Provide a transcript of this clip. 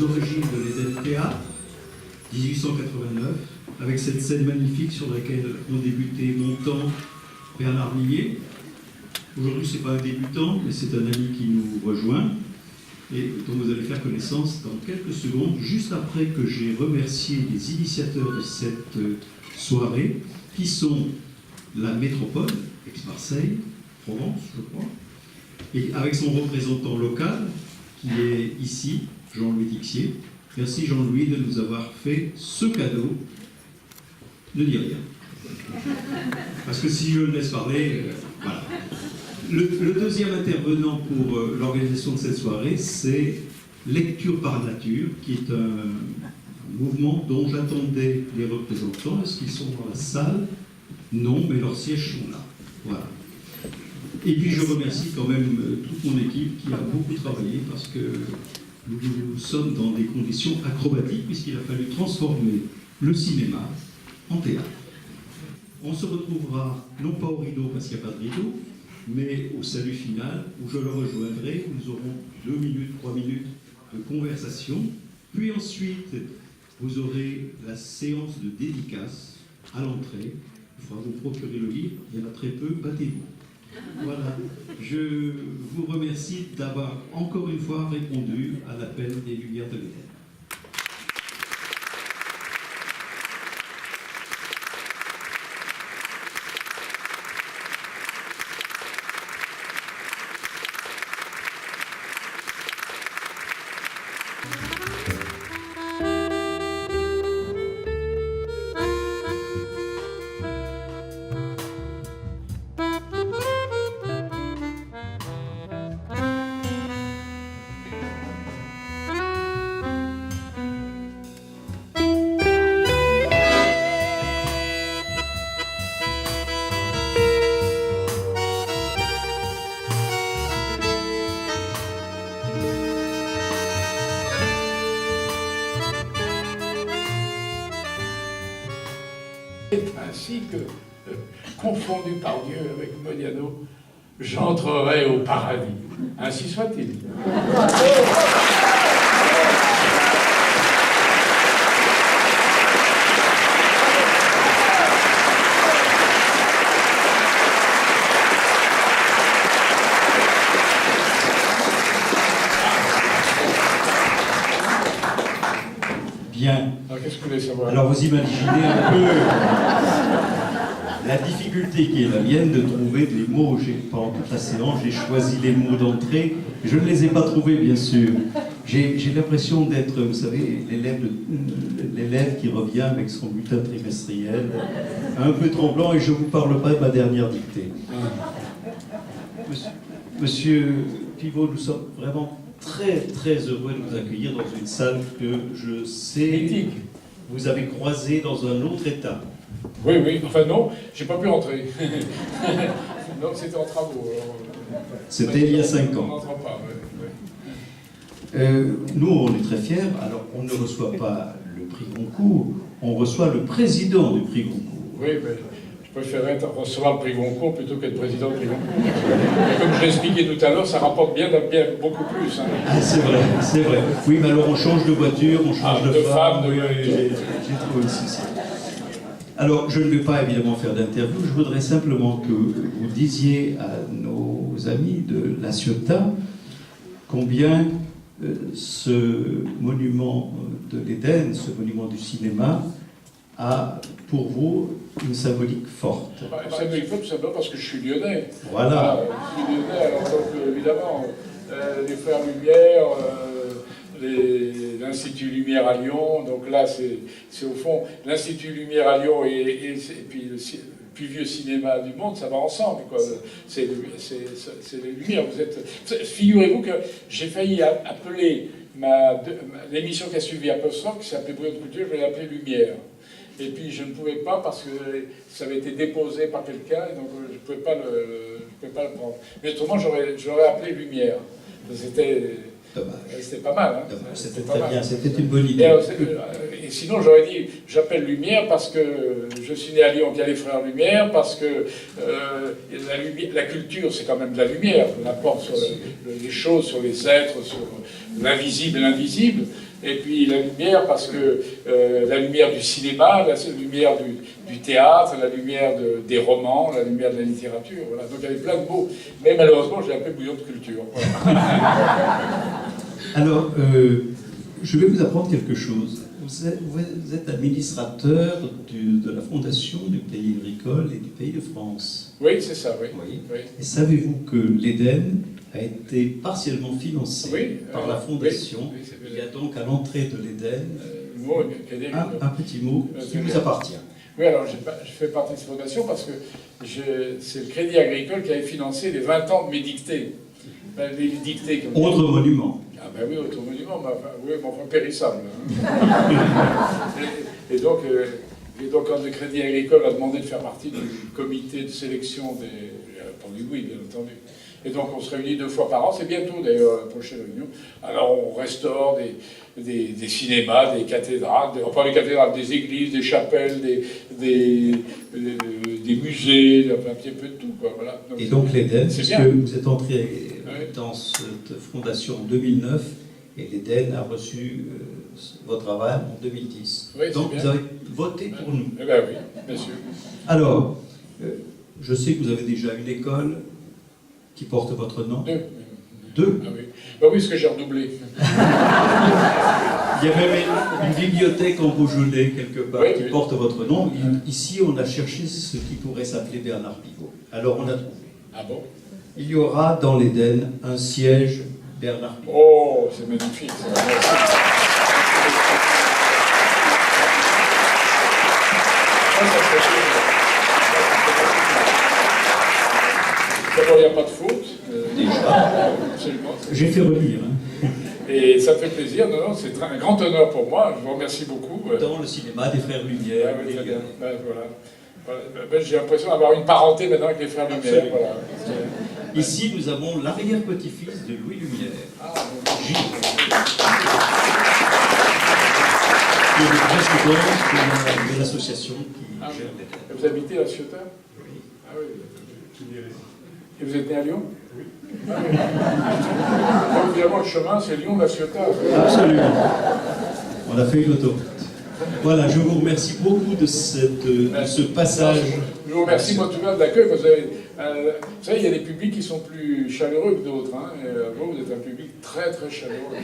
aux origines de l'Éden Théâtre, 1889, avec cette scène magnifique sur laquelle ont débuté Montand, Bernard Millet. Aujourd'hui, ce n'est pas un débutant, mais c'est un ami qui nous rejoint et dont vous allez faire connaissance dans quelques secondes, juste après que j'ai remercié les initiateurs de cette soirée, qui sont la métropole, Aix-Marseille, Provence, je crois, et avec son représentant local, qui est ici, Jean-Louis Tixier. Merci Jean-Louis de nous avoir fait ce cadeau. Ne dis rien. Parce que si je le laisse parler, voilà. Le deuxième intervenant pour l'organisation de cette soirée, c'est Lecture par Nature, qui est un mouvement dont j'attendais les représentants. Est-ce qu'ils sont dans la salle? Non, mais leurs sièges sont là. Voilà. Et puis je remercie quand même toute mon équipe qui a beaucoup travaillé parce que nous sommes dans des conditions acrobatiques puisqu'il a fallu transformer le cinéma en théâtre. On se retrouvera, non pas au rideau parce qu'il n'y a pas de rideau, mais au salut final où je le rejoindrai, où nous aurons 2 minutes, 3 minutes de conversation. Puis ensuite, vous aurez la séance de dédicace à l'entrée. Il faudra vous procurer le livre, il y en a très peu, battez-vous. Voilà, je vous remercie d'avoir encore une fois répondu à l'appel des Lumières de l'Éden. Ainsi que, confondu par Dieu avec Modiano, j'entrerai au paradis. Ainsi soit-il. Bien. Alors, qu'est-ce que vous voulez savoir? Alors vous imaginez un peu la difficulté qui est la mienne de trouver des mots. Pendant toute la séance, j'ai choisi les mots d'entrée. Je ne les ai pas trouvés, bien sûr. J'ai l'impression d'être, vous savez, l'élève qui revient avec son bulletin trimestriel, un peu tremblant, et je ne vous parle pas de ma dernière dictée. Monsieur Pivot, nous sommes vraiment très très heureux de vous accueillir dans une salle que je sais Mythique. Vous avez croisé dans un autre état. Oui, oui, enfin non, j'ai pas pu rentrer. Donc c'était en travaux. C'était il y a 5 On ans. n'entre pas, oui. Nous, on est très fiers. Alors, on ne reçoit pas le prix Goncourt, on reçoit le président du prix Goncourt. Oui, mais je préférerais recevoir le prix Goncourt plutôt qu'être président du prix Goncourt. Et comme je l'expliquais tout à l'heure, ça rapporte bien beaucoup plus. Hein. Ah, c'est vrai, c'est vrai. Oui, mais alors on change de voiture, on change de femme. de Oui, voiture. j'ai trouvé le souci. Alors, je ne vais pas évidemment faire d'interview, je voudrais simplement que vous disiez à nos amis de La Ciotat combien ce monument de l'Éden, ce monument du cinéma, a pour vous une symbolique forte. Ça me tout simplement parce que je suis lyonnais. Voilà. Je suis lyonnais, alors donc évidemment, les Frères Lumière, l'Institut Lumière à Lyon, donc là c'est au fond l'Institut Lumière à Lyon et puis le plus vieux cinéma du monde, ça va ensemble, quoi. C'est les Lumières. Figurez-vous que j'ai failli appeler l'émission qui a suivi Apostrophe, qui s'appelait Bruit de Culture, je vais l'appeler Lumière. Et puis je ne pouvais pas parce que ça avait été déposé par quelqu'un, et donc je ne pouvais pas le prendre. Mais autrement, j'aurais appelé Lumière. C'était pas mal. Hein. C'était très bien, c'était une bonne idée. Et Et sinon, j'aurais dit, j'appelle Lumière parce que je suis né à Lyon, qu'il y a les frères Lumière, parce que la culture, c'est quand même de la lumière. On apporte sur les choses, sur les êtres, sur l'invisible et l'invisible. Et puis la lumière, parce que la lumière du cinéma, la lumière du théâtre, la lumière des romans, la lumière de la littérature. Voilà. Donc il y avait plein de mots. Mais malheureusement, j'ai un peu bouillon de culture. Voilà. Alors, je vais vous apprendre quelque chose. Vous êtes administrateur de la Fondation du Pays agricole et du Pays de France. Oui, c'est ça, oui. Oui. Et savez-vous que l'Éden a été partiellement financé par la Fondation? Oui, il y a donc à l'entrée de l'Éden un petit mot qui vous appartient. Oui, alors je fais partie de cette fondation parce que c'est le Crédit Agricole qui avait financé les 20 ans de mes dictées. Les dictées comme autre monument. Ah ben oui, autre monument, mais enfin périssable. Hein. et donc, quand le Crédit Agricole a demandé de faire partie du comité de sélection j'ai répondu oui, bien entendu. Et donc on se réunit 2 fois par an, c'est bientôt d'ailleurs la prochaine réunion. Alors on restaure des cinémas, des cathédrales, enfin des cathédrales, des églises, des chapelles, des musées, un petit peu de tout. Quoi, voilà. Donc, et donc l'Éden, puisque vous êtes entré dans cette fondation en 2009, et l'Éden a reçu votre aval en 2010. Oui, donc vous avez voté pour nous. Eh bien oui, bien sûr. Alors, je sais que vous avez déjà une école qui porte votre nom. 2. Ah oui. Ben oui, ce que j'ai redoublé. Il y a même une bibliothèque en Beaujolais, quelque part, qui porte votre nom. Ici, on a cherché ce qui pourrait s'appeler Bernard Pivot. Alors, on a trouvé. Ah bon? Il y aura dans l'Éden un siège Bernard Pivot. Oh, c'est magnifique. D'abord, il n'y a pas de faute. Déjà. Absolument. J'ai fait relire. Hein. Et ça fait plaisir. Non, c'est un grand honneur pour moi. Je vous remercie beaucoup. Dans le cinéma des Frères Lumière. Oui, très bien. Voilà. J'ai l'impression d'avoir une parenté maintenant avec les Frères Lumière. Voilà. Ici, nous avons l'arrière-petit-fils de Louis Lumière. Ah, Gilles. Qui est le président de l'association qui gère l'Éden. Vous habitez à Ciotat? Oui. Ah oui. Et vous êtes né à Lyon? Oui. Ah, oui. Donc, évidemment, le chemin, c'est Lyon-La Ciotat. Absolument. On a fait une autoroute. Voilà, je vous remercie beaucoup de ce passage. Je vous remercie, moi, tout de même, de l'accueil. Vous savez, il y a des publics qui sont plus chaleureux que d'autres. Hein, et vous êtes un public très, très chaleureux.